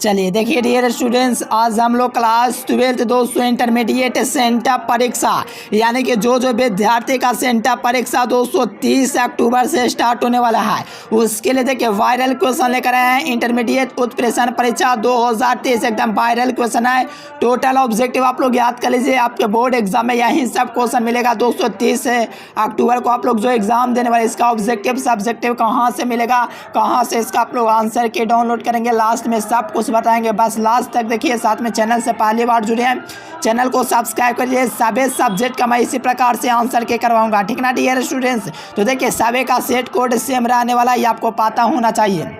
चलिए देखिए dear students, आज हम लोग क्लास 12 दोस्तों इंटरमीडिएट सेंटर परीक्षा यानी कि जो विद्यार्थी का सेंटर परीक्षा दोस्तों 30 अक्टूबर से स्टार्ट होने वाला है, उसके लिए देखिए वायरल क्वेश्चन लेकर आए हैं। इंटरमीडिएट उत्प्रेषण परीक्षा 2023 एकदम वायरल क्वेश्चन है। टोटल ऑब्जेक्टिव आप लोग याद कर लीजिए, आपके बोर्ड एग्जाम में यही सब क्वेश्चन मिलेगा दोस्तों। 30 अक्टूबर को आप लोग जो एग्जाम देने वाले, इसका ऑब्जेक्टिव सब्जेक्टिव कहाँ से मिलेगा, कहाँ से इसका आप लोग आंसर के डाउनलोड करेंगे, लास्ट में सब कुछ बताएंगे। बस लास्ट तक देखिए। साथ में चैनल से पहली बार जुड़े हैं, चैनल को सब्सक्राइब करिए। सभी सब्जेक्ट का मैं इसी प्रकार से आंसर के करवाऊंगा, ठीक ना डियर स्टूडेंट्स। तो देखिए सभी का सेट कोड सेम रहने वाला, ये आपको पता होना चाहिए।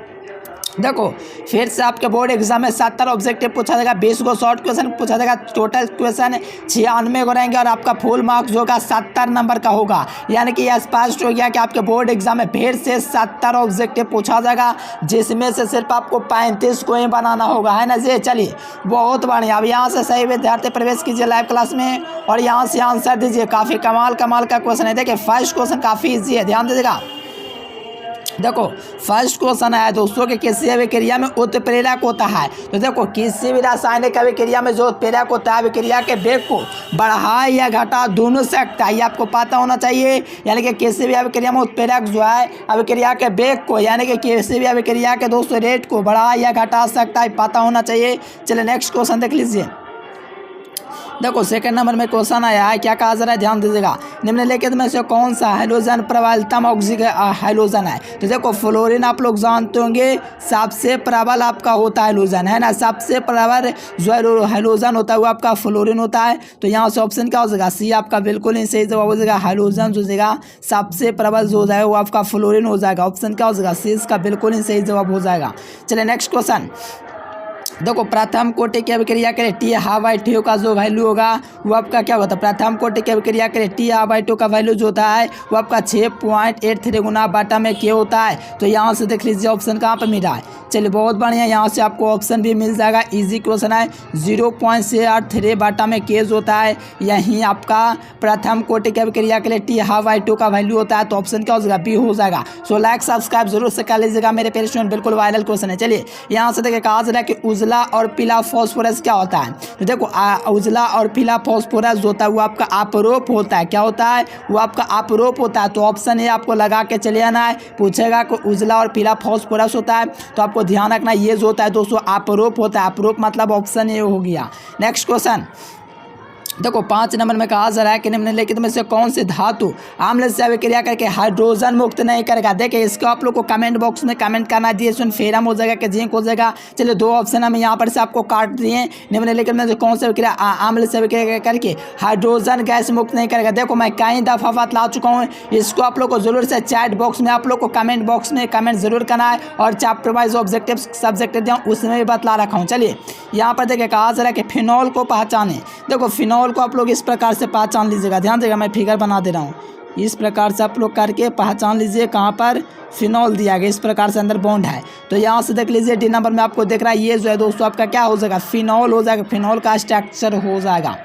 देखो फिर से आपके बोर्ड एग्जाम में 70 ऑब्जेक्टिव पूछा जाएगा, 20 को शॉर्ट क्वेश्चन पूछा जाएगा। टोटल क्वेश्चन 96 को रहेंगे और आपका फुल मार्क्स होगा 70 नंबर का होगा। यानी कि यह स्पष्ट हो गया कि आपके बोर्ड एग्जाम में फिर से 70 ऑब्जेक्टिव पूछा जाएगा, जिसमें से सिर्फ आपको 35 को ही बनाना होगा, है ना जी। चलिए बहुत बढ़िया। अब यहाँ से सही विद्यार्थी प्रवेश कीजिए लाइव क्लास में और यहाँ से आंसर दीजिए। काफ़ी कमाल का क्वेश्चन है। देखिए फर्स्ट क्वेश्चन काफ़ी ईजी है, ध्यान दीजिएगा। देखो फर्स्ट क्वेश्चन है दोस्तों कि किसी अभिक्रिया में उत्प्रेरक होता है। तो देखो किसी भी रासायनिक अभिक्रिया में जो उत्प्रेरक होता है, अभिक्रिया के वेग को बढ़ा या घटा दोनों सकता है, ये आपको पता होना चाहिए। यानी कि किसी भी अभिक्रिया में उत्प्रेरक जो है अभिक्रिया के वेग को, यानी कि किसी भी अभिक्रिया के दोस्तों रेट को बढ़ा या घटा सकता है, पता होना चाहिए। चलिए नेक्स्ट क्वेश्चन देख लीजिए। देखो सेकंड नंबर में क्वेश्चन आया है, क्या कहा जा रहा है, ध्यान दीजिएगा। निम्नलिखित में से कौन सा हाइड्रोजन प्रबलतम हाइड्रोजन है। तो देखो फ्लोरीन आप लोग जानते होंगे सबसे प्रबल आपका होता है हाइड्रोजन, है ना। सबसे प्रबल जो हाइड्रोजन होता है वो आपका फ्लोरीन होता है। तो यहाँ से ऑप्शन क्या हो जाएगा, सी आपका बिल्कुल ही सही जवाब हो जाएगा। हाइड्रोजन जो जाएगा सबसे प्रबल जो हो जाएगा वो आपका फ्लोरीन हो जाएगा। ऑप्शन क्या हो जाएगा, सी इसका बिल्कुल ही सही जवाब हो जाएगा। चलिए नेक्स्ट क्वेश्चन। देखो प्रथम कोटि की अभिक्रिया के लिए टी हावाई टू का जो वैल्यू होगा वो आपका क्या होता है। प्रथम कोटि की अभिक्रिया के लिए टी हावाई टू का वैल्यू जो होता है वो आपका 6.83 गुना बाटा में के होता है। तो यहाँ से देख लीजिए ऑप्शन कहाँ पर मिला है। चलिए बहुत बढ़िया, यहाँ से आपको ऑप्शन भी मिल जाएगा। इजी क्वेश्चन है। 0.83 बाटा में के जो होता है यहीं आपका प्रथम कोटि की अभिक्रिया के लिए टी हावाई टू का वैल्यू होता है। तो ऑप्शन क्या हो जाएगा, बी हो जाएगा। सो लाइक सब्सक्राइब जरूर से कर लीजिएगा मेरे पेरेंट्स, बिल्कुल वायरल क्वेश्चन है। चलिए यहाँ से देखिए कहा जा रहा है कि उजला और पीला फास्फोरस क्या होता है। तो देखो उजला और पीला फास्फोरस जो होता है वो आपका अपरोप होता है। क्या होता है, वो आपका अपरोप होता है। तो ऑप्शन ए आपको लगा के चले आना है। पूछेगा कि उजला और पीला फास्फोरस होता है, तो आपको ध्यान रखना ये जो होता है दोस्तों अपरोप होता है। अपरोप मतलब ऑप्शन ए हो गया। Next question. देखो 5 नंबर में कहा जा रहा है कि निम्नलिखित में से कौन सी धातु आम्ल से अभिक्रिया करके हाइड्रोजन मुक्त नहीं करेगा। देखिए इसको आप लोग को कमेंट बॉक्स में कमेंट करना दिए, फेरम हो जाएगा कि जिंक हो जाएगा। चलिए 2 ऑप्शन हम यहाँ पर से आपको काट दिए। निम्नलिखित में से कौन सी अभिक्रिया आम्ल से अभिक्रिया करके हाइड्रोजन गैस मुक्त नहीं करेगा। देखो मैं कई दफ़ा बतला चुका हूँ, इसको आप लोग को जरूर से चैट बॉक्स में आप लोग को कमेंट बॉक्स में कमेंट जरूर करना है और चैप्टर वाइज ऑब्जेक्टिव सब्जेक्ट दिया उसमें भी बतला रखा हूँ। चलिए यहाँ पर देखिए कहा जा रहा है कि फिनॉल को पहचाने। देखो फिनॉल को आप लोग इस प्रकार से पहचान लीजिएगा, ध्यान देगा। मैं फिगर बना दे रहा हूँ, इस प्रकार से आप लोग करके पहचान लीजिए कहाँ पर फिनॉल दिया गया। इस प्रकार से अंदर बॉन्ड है। तो यहाँ से देख लीजिए डी नंबर में आपको देख रहा है, ये जो है दोस्तों आपका क्या हो जाएगा, फिनॉल हो जाएगा। फिनॉल का स्ट्रक्चर हो जाएगा।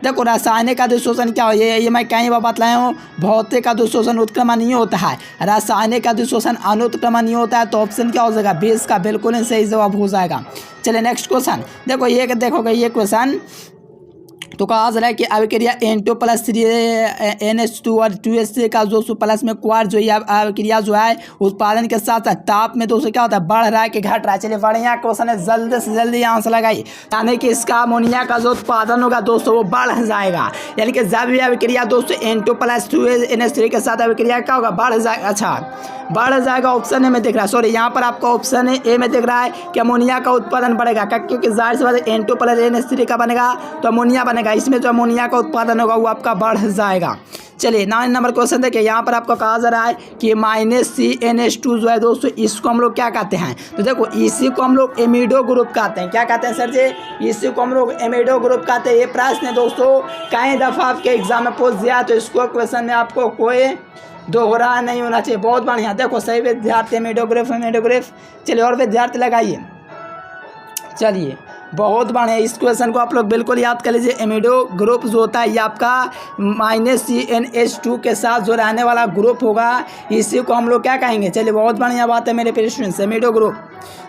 देखो रासायनिक अधिशोषण क्या हो, ये मैं कई बार बतलाया हूँ। भौतिक अधिशोषण उत्क्रमणीय होता है, रासायनिक अधिशोषण अनुत्क्रमणीय होता है। तो ऑप्शन क्या हो जाएगा, 20 का बिल्कुल ही सही जवाब हो जाएगा। चलिए नेक्स्ट क्वेश्चन। देखो ये देखोगे ये क्वेश्चन तो कहा जा रहा है कि अभिक्रिया N2+3 NH2 और 2H का जो प्लस में क्वार जो है अभिक्रिया जो है उत्पादन के साथ ताप में दोस्तों क्या होता है, बढ़ रहा है कि घट रहा है। चलिए बढ़िया क्वेश्चन है, जल्दी से जल्दी आंसर लगाई। यानी कि इसका अमोनिया का जो उत्पादन होगा दोस्तों वो बढ़ जाएगा। यानी कि जब भी अभिक्रिया दोस्तों N2+2 NH3 के साथ अभिक्रिया क्या होगा, बढ़ जाएगा। अच्छा बढ़ जाएगा, ऑप्शन ए में दिख रहा है। सॉरी यहाँ पर आपका ऑप्शन ए में दिख रहा है कि अमोनिया का उत्पादन बढ़ेगा, क्योंकि जाहिर सी बात है N2+NH3 का बनेगा तो अमोनिया बनेगा। इसमें जो अमोनिया का उत्पादन होगा वो आपका बढ़ जाएगा। चलिए 9 नंबर क्वेश्चन देखिए। यहाँ पर आपको कहा जा रहा है कि -CnH2 जो है दोस्तों इसको हम लोग क्या कहते हैं। तो देखो इसी को हम लोग एमिडो ग्रुप कहते हैं। क्या कहते हैं सर जी, इसी को हम लोग एमिडो ग्रुप कहते हैं। ये प्रश्न दोस्तों कई दफ़ा आपके एग्जाम में पूछ दिया, तो इसको क्वेश्चन में आपको कोई दोहरा नहीं होना चाहिए। बहुत बढ़िया। देखो सही विद्यार्थी एमिडो ग्रुप। चलिए और विद्यार्थी लगाइए। चलिए बहुत बढ़िया। इस क्वेश्चन को आप लोग बिल्कुल याद कर लीजिए। एमिडो ग्रुप जो होता है ये आपका -CnH2 के साथ जो रहने वाला ग्रुप होगा इसी को हम लोग क्या कहेंगे। चलिए बहुत बढ़िया बात है मेरे प्यारे स्टूडेंट्स, एमिडो ग्रुप।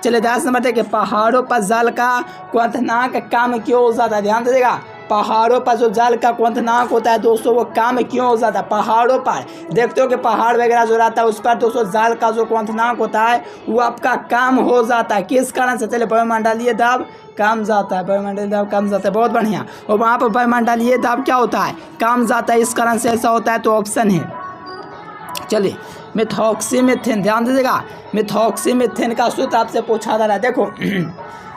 चलिए 10 नंबर देखिए, पहाड़ों पर जल का क्वथनांक कम क्यों हो जाता है। ध्यान दीजिएगा, पहाड़ों पर जो जल का क्वथनांक होता है दोस्तों वो कम क्यों हो जाता है। पहाड़ों पर देखते हो कि पहाड़ वगैरह जो रहता है उस पर दोस्तों जल का जो क्वथनांक होता है वो आपका कम हो जाता है। किस कारण से। चलिए वायुमंडलीय दाब कम जाता है, वायुमंडलीय दाब कम जाता है, बहुत बढ़िया। और वहाँ पर वायुमंडलीय दाब क्या होता है, कम जाता है, इस कारण से ऐसा होता है। तो ऑप्शन है, चलिए मिथॉक्सीमीथेन। ध्यान दीजिएगा, मिथॉक्सीमीथेन का सूत्र आपसे पूछा जा रहा है। देखो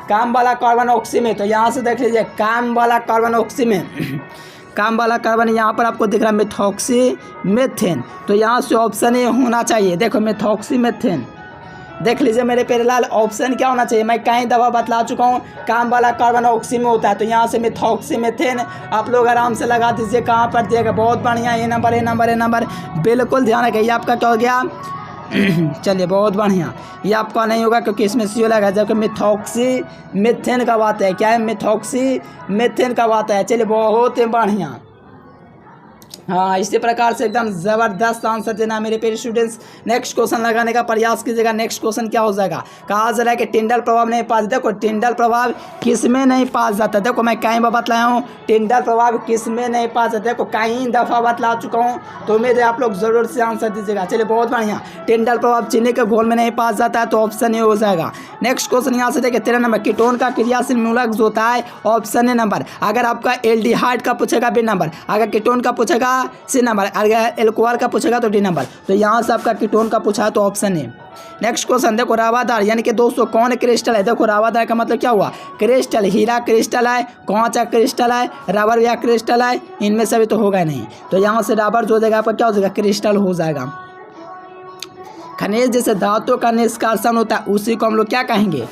काम वाला कार्बन ऑक्सी में, तो यहाँ से देख लीजिए काम वाला कार्बन ऑक्सी में, काम वाला कार्बन यहाँ पर आपको दिख रहा है मिथॉक्सीमीथेन। तो यहाँ से ऑप्शन ए होना चाहिए। देखो मिथॉक्सीमीथेन देख लीजिए मेरे प्यारे लाल, ऑप्शन क्या होना चाहिए। मैं कई दफ़ा बतला चुका हूँ, काम वाला कार्बन ऑक्सी में होता है। तो यहाँ से मिथॉक्सीमीथेन आप लोग आराम से लगा दीजिए। कहाँ पर दिएगा, बहुत बढ़िया, A number A number A number, बिल्कुल ध्यान रखिए। ये आपका क्या हो गया चलिए बहुत बढ़िया। ये आपका नहीं होगा क्योंकि इसमें सी लगा, जबकि मिथॉक्सीमीथेन का बात है। क्या है, मिथॉक्सीमीथेन का बात है। चलिए बहुत ही बढ़िया। हाँ, इसी प्रकार से एकदम ज़बरदस्त आंसर देना मेरे प्यारे स्टूडेंट्स। नेक्स्ट क्वेश्चन लगाने का प्रयास कीजिएगा। नेक्स्ट क्वेश्चन क्या हो जाएगा, कहा जा रहा है कि टिंडल प्रभाव नहीं पास। देखो टिंडल प्रभाव किस में नहीं पास जाता। देखो मैं कई बार बतलाया हूँ टिंडल प्रभाव किस में नहीं पास जाता। देखो कई दफ़ा बतला चुका हूँ, तो उम्मीद है आप लोग ज़रूर से आंसर दीजिएगा। चलिए बहुत बढ़िया। टिंडल प्रभाव चीनी के घोल में नहीं पास जाता है, तो ऑप्शन ए हो जाएगा। नेक्स्ट क्वेश्चन यहाँ से देखिए 13 नंबर, कीटोन का क्रियाशील मूलक जो होता है ऑप्शन ए नंबर। अगर आपका एल्डिहाइड का पूछेगा बी नंबर, अगर कीटोन का पूछेगा सी नंबर, अगर एल्कोहल का पूछेगा तो डी नंबर। तो यहाँ से आपका कीटोन का पूछा है तो ऑप्शन ए। नेक्स्ट क्वेश्चन देखो, रावादार यानी कि दोस्तों कौन क्रिस्टल है। देखो रावादार का मतलब क्या हुआ, क्रिस्टल, हीरा क्रिस्टल है, कांचा क्रिस्टल है, रबर या क्रिस्टल है, इनमें से भी तो होगा नहीं। तो यहाँ से रबर जो हो जाएगा आपका क्या हो जाएगा, क्रिस्टल हो जाएगा। खनिज जैसे धातु का निष्कासन होता है उसी को हम लोग क्या कहेंगे,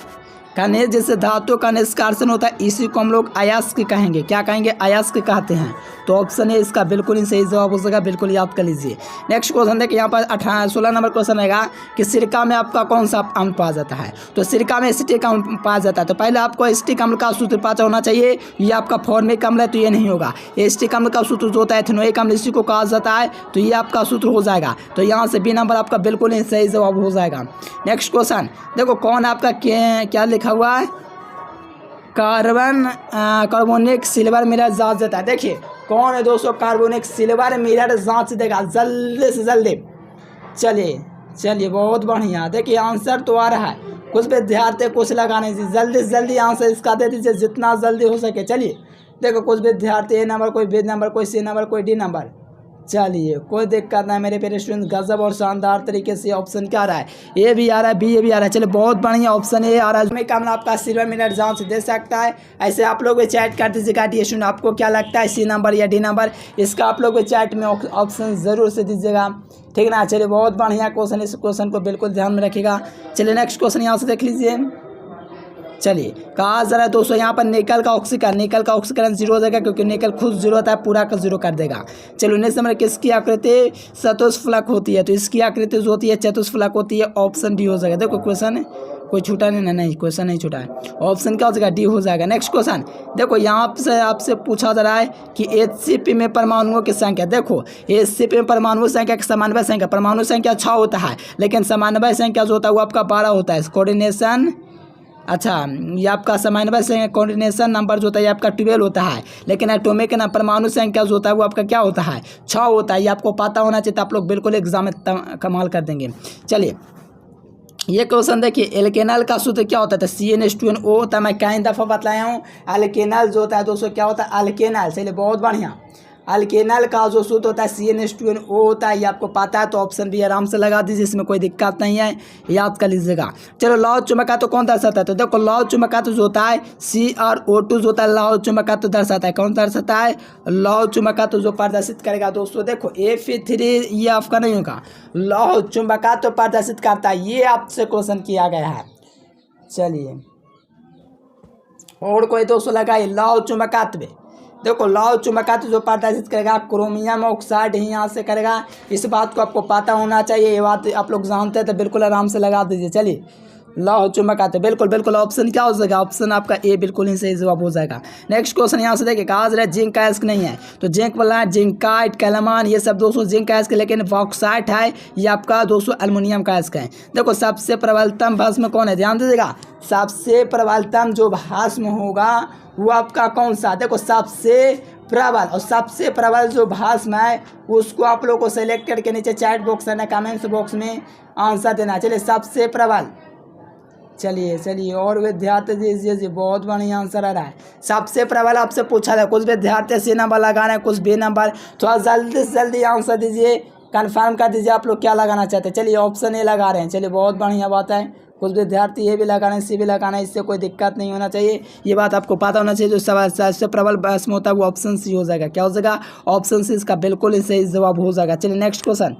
खनिज जैसे धातु का निष्कासन होता है इसी को हम लोग अयस्क कहेंगे। क्या कहेंगे, अयस्क कहते हैं। तो ऑप्शन है इसका बिल्कुल ही सही जवाब हो जाएगा, बिल्कुल याद कर लीजिए। नेक्स्ट क्वेश्चन देखिए, यहाँ पर 16 नंबर क्वेश्चन रहेगा कि सिरका में आपका कौन सा अम्ल पाया जाता है। तो सिरका में एसिटिक अम्ल पाया जाता है। तो पहले आपको एसिटिक अम्ल का सूत्र पता होना चाहिए। ये आपका फॉर्मिक अम्ल है तो ये नहीं होगा। एसिटिक अम्ल का सूत्र जो होता है एथेनोइक अम्ल, इसी को कहा जाता है। तो ये आपका सूत्र हो जाएगा। तो यहाँ से बी नंबर आपका बिल्कुल ही सही जवाब हो जाएगा। नेक्स्ट क्वेश्चन देखो, कौन आपका क्या लिखा हुआ है, कार्बोनिक सिल्वर मिरर जांच देता है। देखिए कौन है दोस्तों, कार्बोनिक सिल्वर मिरर जांच देगा जल्दी से जल्दी। चलिए बहुत बढ़िया। देखिए आंसर तो आ रहा है, कुछ विद्यार्थी कुछ लगाने से जल्दी से जल्दी आंसर इसका दे दीजिए जितना जल्दी हो सके। चलिए देखो कुछ विद्यार्थी ए नंबर, कोई बी नंबर, कोई सी नंबर, कोई डी नंबर। चलिए कोई दिक्कत नहीं मेरे प्यारे स्टूडेंट, गजब और शानदार तरीके से ऑप्शन क्या आ रहा है, ए भी आ रहा है, बी ए भी आ रहा है। चलिए बहुत बढ़िया, ऑप्शन ए आ रहा है। कम आपका सिल्वर मिनट जांच दे सकता है। ऐसे आप लोग भी चैट कर दीजिएगा डी स्टूडेंट, आपको क्या लगता है सी नंबर या डी नंबर, इसका आप लोग भी चैट में ऑप्शन ज़रूर से दीजिएगा, ठीक ना। चलिए बहुत बढ़िया क्वेश्चन, इस क्वेश्चन को बिल्कुल ध्यान में रखिएगा। चलिए नेक्स्ट क्वेश्चन यहाँ से देख लीजिए। चलिए कहा जा रहा है दोस्तों यहाँ पर निकल का ऑक्सीकरण जीरो हो जाएगा क्योंकि निकल खुद जीरो होता है, पूरा का जीरो कर देगा। चलो नेक्स्ट नंबर, किसकी आकृति चतुष्फलक होती है। तो इसकी आकृति जो होती है चतुष्फलक होती है, ऑप्शन डी हो जाएगा। देखो क्वेश्चन कोई छूटा नहीं, क्वेश्चन नहीं छूटा है, ऑप्शन क्या हो जाएगा, डी हो जाएगा। नेक्स्ट क्वेश्चन देखो, यहाँ से आपसे पूछा जा रहा है कि HCP में परमाणुओं की संख्या। देखो HCP में परमाणु संख्या की समन्वय संख्या, परमाणु संख्या 6 होता है लेकिन समन्वय संख्या जो होता है वो आपका 12 होता है। कोऑर्डिनेशन, अच्छा ये आपका समन्वय से कोऑर्डिनेशन नंबर जो होता है ये आपका 12 होता है, लेकिन एटॉमिक ना परमाणु संख्या जो होता है वो आपका क्या होता है, 6 होता है। ये आपको पता होना चाहिए, तो आप लोग बिल्कुल एग्जाम में कमाल कर देंगे। चलिए ये क्वेश्चन देखिए, एल्केनल का सूत्र क्या होता है, CnH2NO होता है। मैं कई दफ़ा बतलाया हूँ एल्केनल जो होता है दोस्तों क्या होता है, एल्केनल। चलिए बहुत बढ़िया, एल्केनल का जो सूत्र होता है CnH2NO होता है, ये आपको पता है। तो ऑप्शन भी आराम से लगा दीजिए, इसमें कोई दिक्कत नहीं है, याद कर लीजिएगा। चलो लौह चुंबकत्व कौन दर्शाता है, तो देखो लौह चुंबकत्व जो होता है CrO2 जो होता है लौह चुंबकत्व दर्शाता है। कौन दर्शाता है, लौह चुंबकत्व जो प्रदर्शित करेगा दोस्तों। देखो Fe3 ये आपका नहीं होगा, लौह चुंबकत्व प्रदर्शित करता है, ये आपसे क्वेश्चन किया गया है। चलिए और कोई दोस्तों लगाइए, लौह चुंबकत्व। देखो लौह चुंबकत्व जो प्रदर्शित करेगा क्रोमियम ऑक्साइड ही यहाँ से करेगा। इस बात को आपको पता होना चाहिए, ये बात आप लोग जानते हैं तो बिल्कुल आराम से लगा दीजिए। चलिए लौह चुंबक आते, बिल्कुल बिल्कुल ऑप्शन क्या हो जाएगा, ऑप्शन आपका ए बिल्कुल ही सही जवाब हो जाएगा। नेक्स्ट क्वेश्चन यहाँ से देखिए, कहा जा रहा है जिंक का अयस्क नहीं है, तो जिंक बोला है जिंकाइट, कैलामान, ये सब दोस्तों जिंक का अयस्क है, लेकिन बॉक्साइट है ये आपका दोस्तों एल्युमिनियम का अयस्क है। देखो सबसे प्रबलतम भस्म कौन है, ध्यान दीजिएगा, सबसे प्रबलतम जो भस्म होगा वो आपका कौन सा, देखो सबसे प्रबल और सबसे प्रबल जो भस्म है उसको आप लोग को सेलेक्ट करके नीचे चैट बॉक्स है कमेंट्स बॉक्स में आंसर देना। चलिए सबसे प्रबल, चलिए और विद्यार्थी जी बहुत बढ़िया आंसर आ रहा है। सबसे प्रबल आपसे पूछा था, कुछ विद्यार्थी सी नंबर लगाना है, कुछ बी नंबर, थोड़ा जल्दी से जल्दी आंसर दीजिए, कंफर्म कर दीजिए आप लोग क्या लगाना चाहते हैं। चलिए ऑप्शन ए लगा रहे हैं, चलिए बहुत बढ़िया बात है। कुछ विद्यार्थी ये भी लगाना है, सी भी लगाना है, इससे कोई दिक्कत नहीं होना चाहिए, ये बात आपको पता होना चाहिए। जो सबसे प्रबल भस्म होता है वो ऑप्शन सी हो जाएगा, क्या हो जाएगा, ऑप्शन सी इसका बिल्कुल ही सही जवाब हो जाएगा। चलिए नेक्स्ट क्वेश्चन,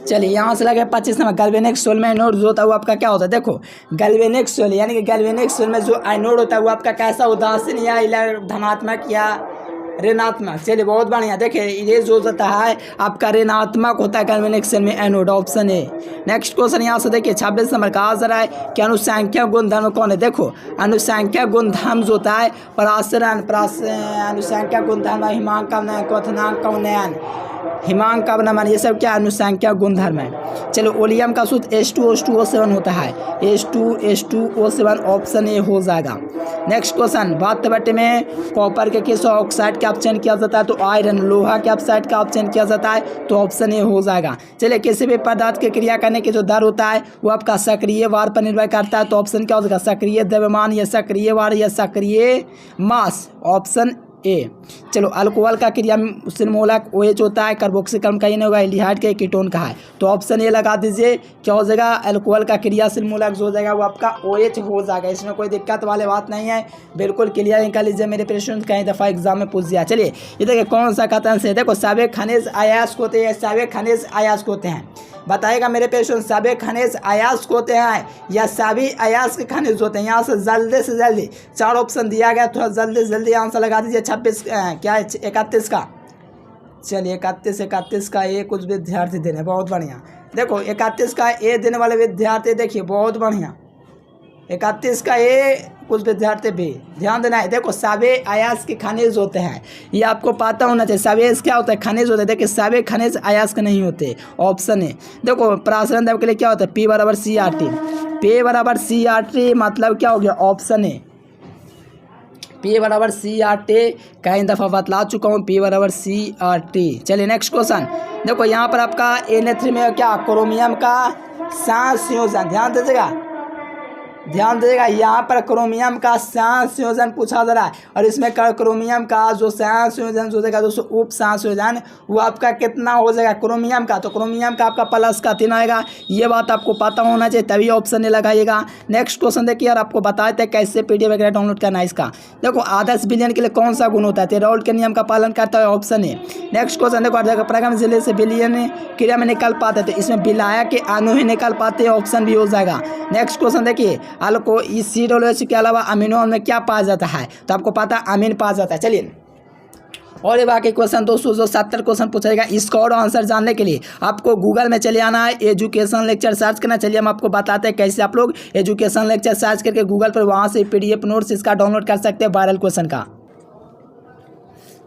चलिए यहाँ से लगे 25 नंबर, गैल्वेनिक सोल में एनोड जो होता है वो आपका क्या होता है, देखो गैल्वेनिक सोल यानी कि गैल्वेनिक सोल में जो एनोड होता है वो आपका कैसा, उदासीन या धनात्मक या ऋणात्मक। चलिए बहुत बढ़िया, देखिए ये जो होता है आपका ऋणात्मक होता है गैल्वेनिक सेल में anode, option A. Next question यहाँ से देखिए 26 नंबर, कहा जा रहा है कि अनुसंख्यक गुणधर्म कौन है, देखो अनुसंख्यक गुणधर्म जो होता है परासरण अनुसंख्यक गुणधर्म, हिमांकन, क्वथनांक का उन्नयन, हिमांक का नमन, ये सब क्या अनुसंख्यक गुणधर्म है। चलो ओलियम का सूत्र H2O7 होता है, H2O7 ऑप्शन ए हो जाएगा। नेक्स्ट क्वेश्चन, वात्य भट्टी में कॉपर के किस ऑक्साइड का ऑप्शन किया जाता है, तो आयरन, लोहा के ऑक्साइड का ऑप्शन किया जाता है, तो ऑप्शन ए हो जाएगा। चलिए किसी भी पदार्थ की क्रिया करने की जो दर होता है वो आपका सक्रिय वार पर निर्भर करता है, तो ऑप्शन क्या हो जाएगा, सक्रिय द्रव्यमान या सक्रिय वार या सक्रिय मास, ऑप्शन ए। चलो अल्कोहल का क्रियाशील मूलक OH होता है, कार्बोक्सिलिक अम्ल का ये नहीं होगा, एल्डिहाइड का कीटोन का है, तो ऑप्शन ए लगा दीजिए, क्या हो जाएगा, अल्कोहल का क्रियाशील मूलक जो हो जाएगा वो आपका OH हो जाएगा, इसमें कोई दिक्कत वाली बात नहीं है, बिल्कुल क्लियर निकाल लीजिए मेरे पेशेंट, कई दफ़ा एग्जाम में पूछ दिया। चलिए ये देखिए कौन सा कथन से, देखो सभी खनिज अयस्क होते हैं, सभी खनिज अयस्क होते हैं, बताएगा मेरे पेशेंट, सभी खनिज अयस्क होते हैं या सभी अयस्क खनिज होते हैं। यहाँ से जल्दी 4 ऑप्शन दिया गया, थोड़ा जल्दी से जल्दी आंसर लगा दीजिए। 26 क्या है, 31 का, चलिए 31 का ए कुछ विद्यार्थी देने, बहुत बढ़िया। देखो 31 का ए देने वाले विद्यार्थी देखिए बहुत बढ़िया, 31 का ए कुछ विद्यार्थी भी ध्यान देना है। देखो सभी अयस्क खनिज होते हैं, ये आपको पता होना चाहिए, सभी क्या होता है, खनिज होते हैं। देखिए सभी खनिज अयस्क नहीं होते, ऑप्शन है। देखो प्रासरण द्रव्य के लिए क्या होता है, P बराबर CRT, P बराबर CRT मतलब क्या हो गया, ऑप्शन है, P बराबर CRT, कई दफ़ा बतला चुका हूँ, P बराबर CRT। चलिए नेक्स्ट क्वेश्चन, देखो यहाँ पर आपका Na3 में क्या, क्रोमियम का संयोजन, ध्यान दीजिएगा यहाँ पर क्रोमियम का संयोजन पूछा जा रहा है, और इसमें क्रोमियम का जो संयोजन जो देगा दोस्तों उप संयोजन वो आपका कितना हो जाएगा क्रोमियम का, तो क्रोमियम का आपका प्लस का 3 आएगा, ये बात आपको पता होना चाहिए, तभी ऑप्शन ए लगाइएगा। नेक्स्ट क्वेश्चन देखिए, यार आपको बताए थे कैसे PDF वगैरह डाउनलोड करना है इसका। देखो आदर्श विलयन के लिए कौन सा गुण होता है, तेरोल्ट के नियम का पालन करता है, ऑप्शन ए। नेक्स्ट क्वेश्चन देखो, प्रगम जिले से विलयन क्रिया में निकल पाते थे, इसमें विलायक के अणु ही निकल पाते हैं, ऑप्शन भी हो जाएगा। नेक्स्ट क्वेश्चन देखिए, अल्को इस COOH के अलावा अमीनो में क्या पाया जाता है, तो आपको पता अमीन पाया जाता है। चलिए और ये बाकी क्वेश्चन दोस्तों जो 70 क्वेश्चन पूछेगा, इसका और आंसर जानने के लिए आपको गूगल में चले आना है, एजुकेशन लेक्चर सर्च करना। चलिए हम आपको बताते हैं कैसे आप लोग एजुकेशन लेक्चर सर्च करके गूगल पर वहाँ से PDF नोट्स इसका डाउनलोड कर सकते हैं वायरल क्वेश्चन का।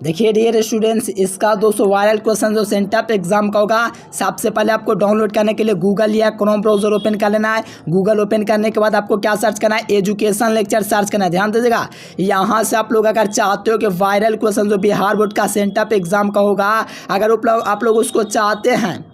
देखिए डियर स्टूडेंट्स, इसका दोस्तों वायरल क्वेश्चन जो सेंटअप एग्जाम का होगा, सबसे पहले आपको डाउनलोड करने के लिए गूगल या क्रोम ब्राउजर ओपन कर लेना है। गूगल ओपन करने के बाद आपको क्या सर्च करना है, एजुकेशन लेक्चर सर्च करना है। ध्यान दीजिएगा, यहाँ से आप लोग अगर चाहते हो कि वायरल क्वेश्चन जो बिहार बोर्ड का सेंटअप एग्जाम का होगा, अगर आप लोग उसको चाहते हैं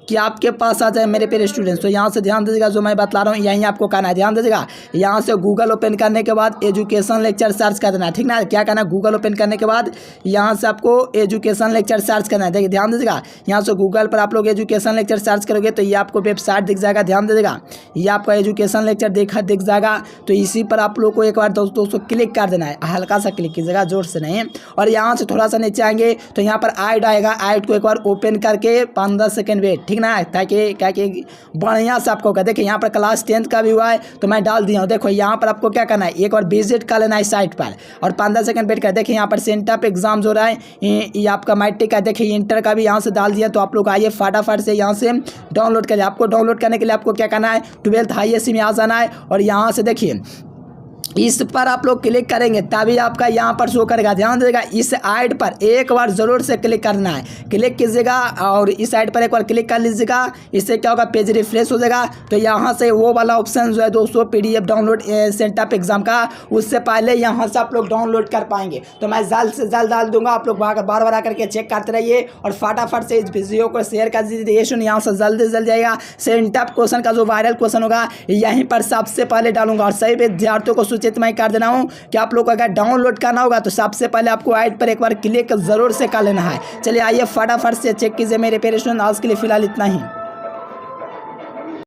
कि आपके पास आ जाए मेरे प्यारे स्टूडेंट्स, तो यहाँ से ध्यान दीजिएगा, जो मैं बता रहा हूँ यहीं आपको करना है। ध्यान दीजिएगा, यहाँ से गूगल ओपन करने के बाद एजुकेशन लेक्चर सर्च कर देना है, ठीक ना। क्या करना है, गूगल ओपन करने के बाद यहाँ से आपको एजुकेशन लेक्चर सर्च करना है। देखिए ध्यान दीजिएगा, यहाँ से गूगल पर आप लोग एजुकेशन लेक्चर सर्च करोगे तो ये आपको वेबसाइट दिख जाएगा। ध्यान दीजिएगा, ये आपका एजुकेशन लेक्चर दिख जाएगा, तो इसी पर आप लोग को एक बार दोस्तों क्लिक कर देना है, हल्का सा क्लिक कीजिएगा, जोर से नहीं। और यहाँ से थोड़ा सा नीचे आएंगे तो यहाँ पर ऐड आएगा, ऐड को एक बार ओपन करके 15 सेकेंड वेट, ठीक ना, ताकि क्या कि बढ़िया से आपको होगा। देखिए यहाँ पर क्लास 10th का भी हुआ है तो मैं डाल दिया हूँ। देखो यहाँ पर आपको क्या करना है, एक बार विजिट कर लेना है साइट पर और 15 सेकंड वेट कर। देखिए यहाँ पर सेंटअप एग्जाम्स हो रहा है, ये आपका मैट्रिक का, देखिए इंटर का भी यहाँ से डाल दिया। तो आप लोग आइए फटाफट से यहाँ से डाउनलोड करिए। आपको डाउनलोड करने के लिए आपको क्या करना है, 12th हाईएससी में आ जाना है और यहाँ से देखिए इस पर आप लोग क्लिक करेंगे तभी आपका यहाँ पर शो करेगा। ध्यान दीजिएगा, इस ऐड पर एक बार ज़रूर से क्लिक करना है, क्लिक कीजिएगा और इस ऐड पर एक बार क्लिक कर लीजिएगा। इससे क्या होगा, पेज रिफ्रेश हो जाएगा। तो यहाँ से वो वाला ऑप्शन जो है दोस्तों PDF डाउनलोड सेंटअप एग्जाम का, उससे पहले यहाँ से आप लोग डाउनलोड कर पाएंगे। तो मैं जल्द से जल्द डाल दूंगा, आप लोग बार बार आकर के चेक करते रहिए और फटाफट से इस वीडियो को शेयर कर दीजिए। ये सुनिए, यहाँ से जल्दी से जल्द जाएगा। सेंटअप क्वेश्चन का जो वायरल क्वेश्चन होगा यहीं पर सबसे पहले डालूंगा और सही विद्यार्थियों को सूचित मैं कर देना हूं कि आप लोग अगर डाउनलोड करना होगा तो सबसे पहले आपको ऐड पर एक बार क्लिक जरूर से कर लेना है। चलिए आइए फटाफट से चेक कीजिए मेरे प्यारे स्टूडेंट। आज के लिए फिलहाल इतना ही।